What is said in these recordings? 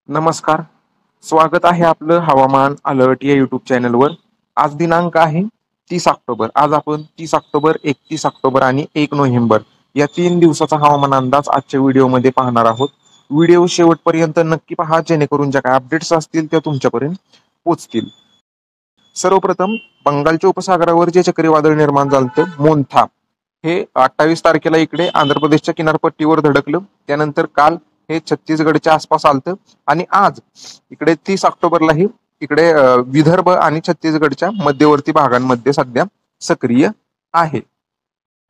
नमस्कार. स्वागत आहे आपलं हवामान अलर्ट या युट्यूब चॅनलवर. आज दिनांक आहे 30 ऑक्टोबर. आज आपण 30 ऑक्टोबर, 31 ऑक्टोबर आणि 1 नोव्हेंबर या 3 दिवसाचा हवामान अंदाज आजच्या व्हिडिओमध्ये पाहणार आहोत. व्हिडिओ शेवटपर्यंत नक्की पहा, जेणेकरून ज्या काही अपडेट्स असतील त्या तुमच्यापर्यंत पोहोचतील. सर्वप्रथम बंगालच्या उपसागरावर जे चक्रीवादळ निर्माण झालं मोन्था, हे 28 तारखेला इकडे आंध्र प्रदेशच्या किनारपट्टीवर धडकलं. त्यानंतर काल हे छत्तीसगडच्या आसपास आलतं आणि आज इकडे 30 ऑक्टोबरलाही इकडे विदर्भ आणि छत्तीसगडच्या मध्यवर्ती भागांमध्ये सध्या सक्रिय आहे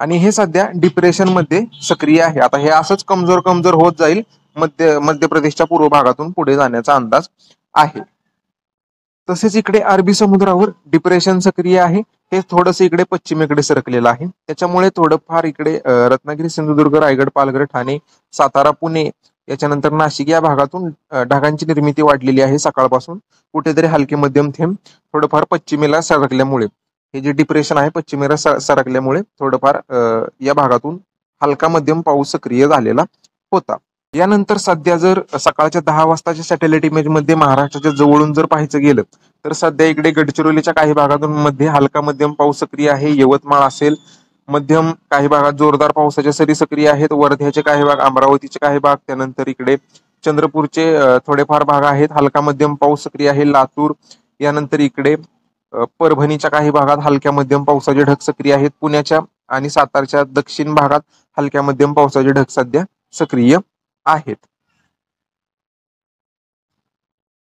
आणि हे सध्या डिप्रेशन मध्ये सक्रिय आहे. आता हे असंच कमजोर कमजोर होत जाईल. मध्य प्रदेशच्या पूर्व भागातून पुढे जाण्याचा अंदाज आहे. तसेच इकडे अरबी समुद्रावर डिप्रेशन सक्रिय आहे. हे थोडस इकडे पश्चिमेकडे सरकलेलं आहे. त्याच्यामुळे थोडंफार इकडे रत्नागिरी, सिंधुदुर्ग, रायगड, पालघर, ठाणे, सातारा, पुणे याच्यानंतर नाशिक या भागातून ढगांची निर्मिती वाढलेली आहे सकाळपासून. कुठेतरी हलके मध्यम थेंब थोडंफार पश्चिमेला सरकल्यामुळे, हे जे डिप्रेशन आहे पश्चिमेला सरकल्यामुळे थोडंफार या भागातून हलका मध्यम पाऊस सक्रिय झालेला होता. यानंतर सध्या जर सकाळच्या 10 वाजताच्या सॅटेलाइट इमेज मध्ये महाराष्ट्राच्या जवळून जर पाहायचं गेलं तर सध्या इकडे गडचिरोलीच्या काही भागातून मध्ये हलका मध्यम पाऊस सक्रिय आहे. यवतमाळ असेल, मध्यम काही भागात जोरदार पावसाच्या सरी सक्रिय आहेत. वर्ध्याचे काही भाग, अमरावतीचे काही भाग, त्यानंतर इकडे चंद्रपूरचे थोडेफार भाग आहेत. हलका मध्यम पाऊस सक्रिय आहे. लातूर, यानंतर इकडे परभणीच्या काही भागात हलक्या मध्यम पावसाचे ढग सक्रिय आहेत. पुण्याच्या आणि सातारच्या दक्षिण भागात हलक्या मध्यम पावसाचे ढग सध्या सक्रिय आहेत.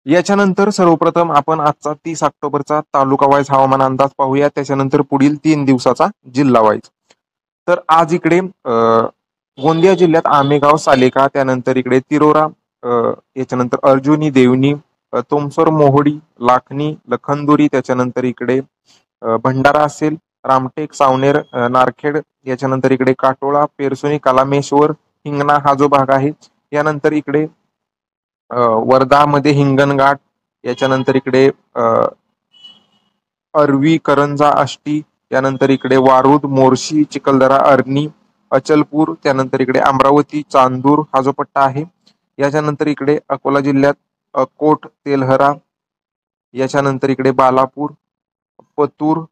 याच्यानंतर सर्वप्रथम आपण आजचा 30 ऑक्टोबरचा तालुका वाईज हवामान अंदाज पाहूया. त्याच्यानंतर पुढील 3 दिवसाचा जिल्हा वाईज. तर आज इकडे गोंदिया जिल्ह्यात आमेगाव, सालेका, त्यानंतर इकडे तिरोरा, याच्यानंतर अर्जुनी, देवणी, तोमसर, मोहोडी, लाखनी, लखनदुरी, त्याच्यानंतर इकडे भंडारा असेल, रामटेक, सावनेर, नारखेड, याच्यानंतर इकडे काटोळा, पेरसोनी, कलामेश्वर, हिंगणा हा जो भाग आहे. यानंतर इकडे वर्धामध्ये हिंगणघाट, याच्यानंतर इकडे अरवी, करंजा, आष्टी, यानंतर इकडे वारूद, मोर्शी, चिखलदरा, अरणी, अचलपूर, त्यानंतर इकडे अमरावती, चांदूर हा जो पट्टा आहे. याच्यानंतर इकडे अकोला जिल्ह्यात अकोट, तेल्हरा, याच्यानंतर इकडे बालापूर, पतूर,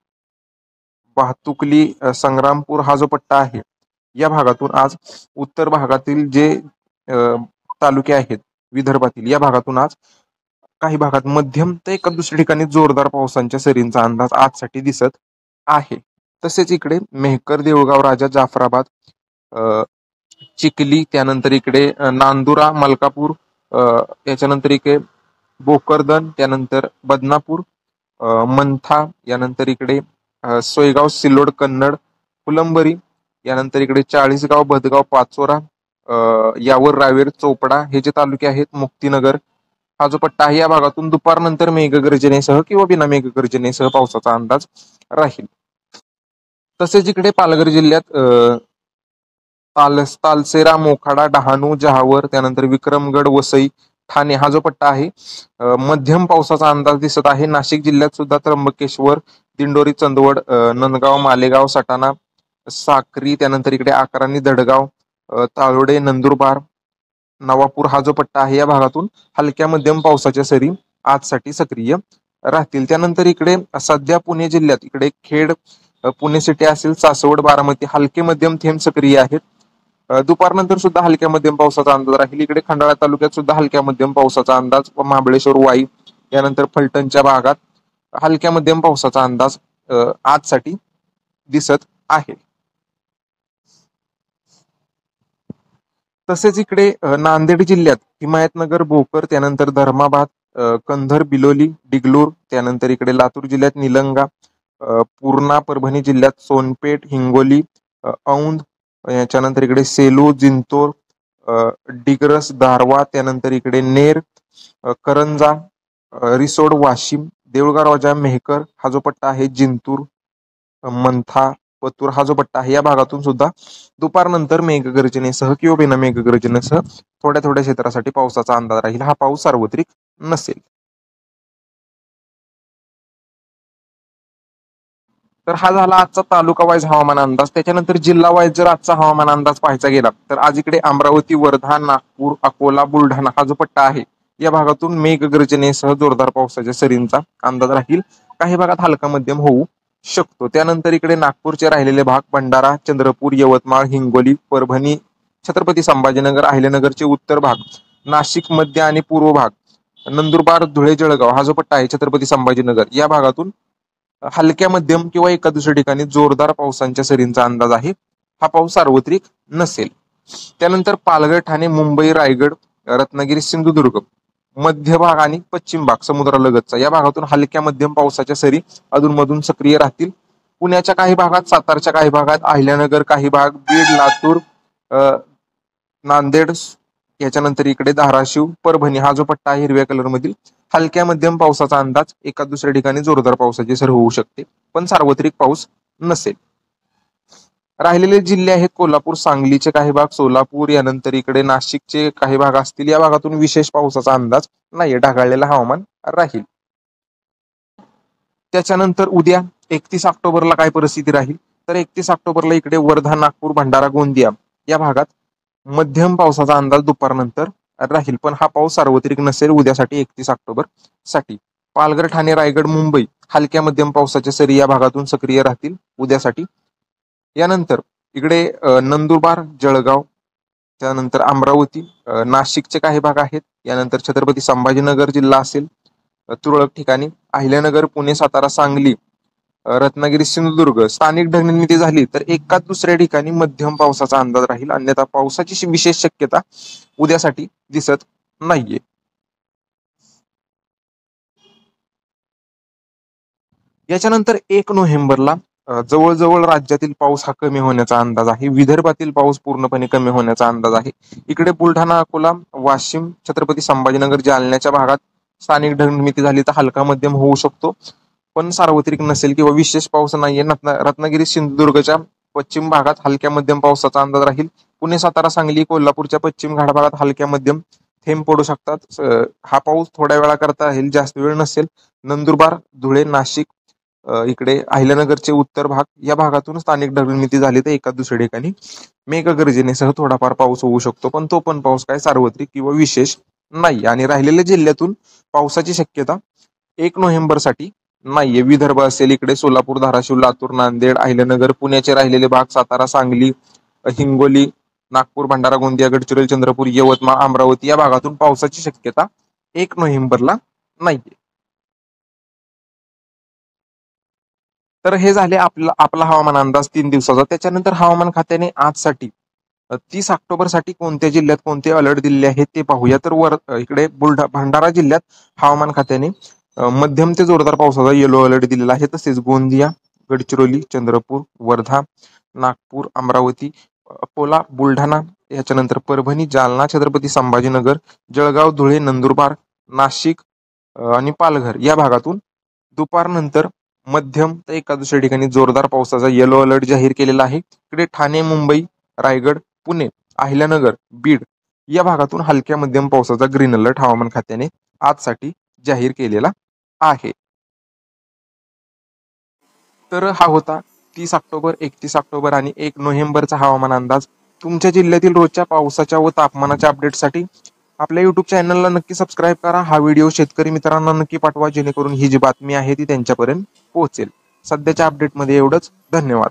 वाहतुकली, संग्रामपूर हा जो पट्टा आहे. या भागातून आज उत्तर भागातील जे तालुके आहेत विदर्भातील, या भागातून आज काही भागात मध्यम तर एका दुसऱ्या ठिकाणी जोरदार पावसांच्या सरींचा अंदाज आजसाठी दिसत आहे. तसेच इकडे मेहकर, देऊळगाव राजा, जाफराबाद, चिखली, त्यानंतर इकडे नांदुरा, मलकापूर, याच्यानंतर इकडे भोकरदन, त्यानंतर बदनापूर, मंथा, यानंतर इकडे सोयगाव, सिल्लोड, कन्नड, फुलंबरी, यानंतर इकडे चाळीसगाव, भदगाव, पाचोरा, यावर, रावेर, चोपडा हे जे तालुके आहेत, मुक्तीनगर हा जो पट्टा आहे, या भागातून दुपारनंतर मेघगर्जनेसह किंवा बिना मेघगर्जनेसह पावसाचा अंदाज राहील. तसेच इकडे पालघर जिल्ह्यात तालसेरा, मोखाडा, डहाणू, जहावर, त्यानंतर विक्रमगड, वसई, ठाणे हा जो पट्टा आहे मध्यम पावसाचा अंदाज दिसत आहे. नाशिक जिल्ह्यात सुद्धा त्र्यंबकेश्वर, दिंडोरी, चंदवड, नंदगाव, मालेगाव, सटाणा, साक्री, त्यानंतर इकडे आकारांनी, दडगाव, ताळोडे, नंदुरबार, नवापूर हा जो पट्टा आहे, या भागातून हलक्या मध्यम पावसाच्या सरी आजसाठी सक्रिय राहतील. त्यानंतर इकडे सध्या पुणे जिल्ह्यात इकडे खेड, पुणे सिटी असेल, सासवड, बारामती हलके मध्यम थेंब सक्रिय आहेत. दुपारनंतर सुद्धा हलक्या मध्यम पावसाचा अंदाज राहील. इकडे खंडाळा तालुक्यात सुद्धा हलक्या मध्यम पावसाचा अंदाज, महाबळेश्वर, वाई, यानंतर फलटणच्या भागात हलक्या मध्यम पावसाचा अंदाज आजसाठी दिसत आहे. तसेच इकडे नांदेड जिल्ह्यात हिमायतनगर, भोकर, त्यानंतर धर्माबाद, कंधर, बिलोली, डिगलूर, त्यानंतर इकडे लातूर जिल्ह्यात निलंगा, पूर्णा, परभणी जिल्ह्यात सोनपेठ, हिंगोली, औंध, याच्यानंतर इकडे सेलू, जिंतूर, डिग्रस, दारवा, त्यानंतर इकडे नेर, करंजा, रिसोड, वाशिम, देऊळगाव राजा, मेहकर हा जो पट्टा आहे, जिंतूर, मंथा, पतूर हा जो पट्टा आहे, या भागातून सुद्धा दुपारनंतर मेघगर्जनेसह किंवा बिना मेघगर्जनेसह थोड्या थोड्या क्षेत्रासाठी पावसाचा अंदाज राहील. हा पाऊस सार्वत्रिक नसेल. तर हा झाला आजचा तालुका वाईज हवामान अंदाज. त्याच्यानंतर जिल्हा वाईज जर आजचा हवामान अंदाज पाहायचा गेला तर आज इकडे अमरावती, वर्धा, नागपूर, अकोला, बुलढाणा हा जो पट्टा आहे, या भागातून मेघगर्जनेसह जोरदार पावसाच्या सरींचा अंदाज राहील. काही भागात हलका मध्यम होऊ शकतो. त्यानंतर इकडे नागपूरचे राहिलेले भाग भंडारा, चंद्रपूर, यवतमाळ, हिंगोली, परभणी, छत्रपती संभाजीनगर, अहिल्यानगरचे उत्तर भाग, नाशिक मध्य आणि पूर्व भाग, नंदुरबार, धुळे, जळगाव हा जो पट्टा आहे छत्रपती संभाजीनगर या भागातून हलक्या मध्यम किंवा एका दुसऱ्या ठिकाणी जोरदार पावसांच्या सरींचा अंदाज आहे. हा पाऊस सार्वत्रिक नसेल. त्यानंतर पालघर, ठाणे, मुंबई, रायगड, रत्नागिरी, सिंधुदुर्ग, मध्य भाग आणि पश्चिम भाग समुद्रालगतचा या भागातून हलक्या मध्यम पावसाच्या सरी अधूनमधून सक्रिय राहतील. पुण्याच्या काही भागात, सातारच्या काही भागात, अहिल्यानगर काही भाग, बीड, लातूर, नांदेड, याच्यानंतर इकडे धाराशिव, परभणी हा जो पट्टा आहे हिरव्या कलर मधील हलक्या मध्यम पावसाचा अंदाज. एका दुसऱ्या ठिकाणी जोरदार पावसाची सर होऊ शकते, पण सार्वत्रिक पाऊस नसेल. राहिलेले जिल्हे आहेत कोल्हापूर, सांगलीचे काही भाग, सोलापूर, यानंतर इकडे नाशिकचे काही भाग असतील. या भागातून विशेष पावसाचा अंदाज नाहीये, ढगाळलेलं हवामान राहील. त्याच्यानंतर उद्या 31 ऑक्टोबरला काय परिस्थिती राहील तर 31 ऑक्टोबरला इकडे वर्धा, नागपूर, भंडारा, गोंदिया या भागात मध्यम पावसाचा अंदाज दुपारनंतर राहील, पण हा पाऊस सार्वत्रिक नसेल उद्यासाठी 31 ऑक्टोबर साठी. पालघर, ठाणे, रायगड, मुंबई हलक्या मध्यम पावसाच्या सरी या भागातून सक्रिय राहतील उद्यासाठी. यानंतर इकडे नंदुरबार, जळगाव, त्यानंतर अमरावती, नाशिकचे काही भाग आहेत. यानंतर छत्रपती संभाजीनगर जिल्हा असेल तुरळक ठिकाणी, अहिल्यानगर, पुणे, सातारा, सांगली, रत्नागिरी, सिंधुदुर्ग स्थानिक ढगनिर्मिती झाली तर एका दुसऱ्या ठिकाणी मध्यम पावसाचा अंदाज राहील. अन्यथा पावसाची विशेष शक्यता उद्यासाठी दिसत नाहीये. याच्यानंतर 1 नोव्हेंबरला जवळजवळ राज्यातील पाऊस हा कमी होण्याचा अंदाज आहे. विदर्भातील पाऊस पूर्णपणे कमी होण्याचा अंदाज आहे. इकडे बुलढाणा, अकोला, वाशिम, छत्रपती संभाजीनगर, जालन्याच्या भागात स्थानिक ढगनिर्मिती झाली तर हलका मध्यम होऊ शकतो, पण सार्वत्रिक नसेल किंवा विशेष पाऊस नाहीये. रत्नागिरी, सिंधुदुर्गच्या पश्चिम भागात हलक्या मध्यम पावसाचा अंदाज राहील. पुणे, सातारा, सांगली, कोल्हापूरच्या पश्चिम घाट भागात हलक्या मध्यम थेंब पडू शकतात. हा पाऊस थोड्या वेळा करता राहील, जास्त वेळ नसेल. नंदुरबार, धुळे, नाशिक, इकडे अहिल्यानगरचे उत्तर भाग या भागातून स्थानिक ढगनिर्मिती झाली तर एका दुसऱ्या ठिकाणी मेघगर्जनेसह थोडाफार पाऊस होऊ शकतो, पण तो पण पाऊस काय सार्वत्रिक किंवा विशेष नाही. आणि राहिलेल्या जिल्ह्यातून पावसाची शक्यता 1 नोव्हेंबर साठी नाहीये. विदर्भ असेल इकडे सोलापूर, धाराशिव, लातूर, नांदेड, अहिल्यानगर, पुण्याचे राहिलेले भाग, सातारा, सांगली, हिंगोली, नागपूर, भंडारा, गोंदिया, गडचिरोली, चंद्रपूर, यवतमाळ, अमरावती या भागातून पावसाची शक्यता 1 नोव्हेंबरला नाहीये. तर हे झाले आपला हवामान अंदाज 3 दिवसाचा. त्याच्यानंतर हवामान खात्याने आजसाठी 30 ऑक्टोबर साठी कोणत्या जिल्ह्यात कोणते अलर्ट दिले आहेत ते पाहूया. तर इकडे भंडारा जिल्ह्यात हवामान खात्याने मध्यम ते जोरदार पावसाचा येलो अलर्ट दिलेला आहे. तसेच गोंदिया, गडचिरोली, चंद्रपूर, वर्धा, नागपूर, अमरावती, अकोला, बुलढाणा, याच्यानंतर परभणी, जालना, छत्रपती संभाजीनगर, जळगाव, धुळे, नंदुरबार, नाशिक आणि पालघर या भागातून दुपारनंतर मध्यम तर एका दुसऱ्या ठिकाणी जोरदार पावसाचा येलो अलर्ट जाहीर केलेला आहे. इकडे ठाणे, मुंबई, रायगड, पुणे, अहिल्यानगर, बीड या भागातून हलक्या मध्यम पावसाचा ग्रीन अलर्ट हवामान खात्याने आजसाठी जाहीर केलेला आहे. तर हा होता 30 ऑक्टोबर, 31 ऑक्टोबर आणि 1 नोव्हेंबरचा हवामान अंदाज. तुमच्या जिल्ह्यातील रोजच्या पावसाच्या व तापमानाच्या अपडेटसाठी आपल्या युट्यूब चॅनलला नक्की सबस्क्राईब करा. हा व्हिडिओ शेतकरी मित्रांना नक्की पाठवा, जेणेकरून ही जी बातमी आहे ती त्यांच्यापर्यंत पोहोचेल. सध्याच्या अपडेटमध्ये एवढंच. धन्यवाद.